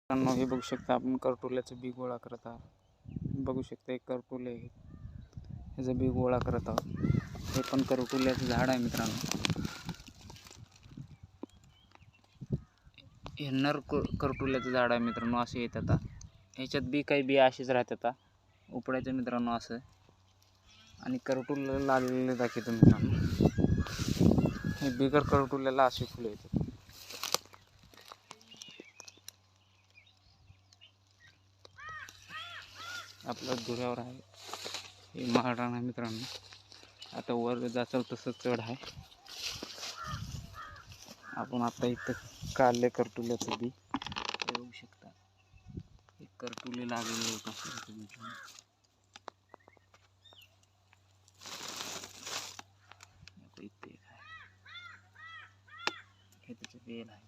मित्रांनो, हे बघू शकता आपण करटोल्याचं बी गोळा करत आहोत. बघू शकता एक करटोले आहे, ह्याचं बी गोळा करत आहोत. हे पण करटोल्याचं झाड आहे मित्रांनो. हे नर करटोल्याचं झाड आहे मित्रांनो. असे येत आता ह्याच्यात बी काही बी असेच राहतात उपडायचं मित्रांनो असं. आणि करटोल्याला लागलेले दाखवतो मित्रांनो. हे बिगर करटोल्याला असे फुलं येतात. आपल्या दुऱ्यावर आहे हे महाराण आहे मित्रांनो. आता वर जाचाल तसं चढ आहे. आपण आता इथं काढले करटोल्याचं बी. बघू शकता एक करटोले लागलेले होत असं मित्रांनो. आता इथे एक आहे, हे त्याचं बेल आहे.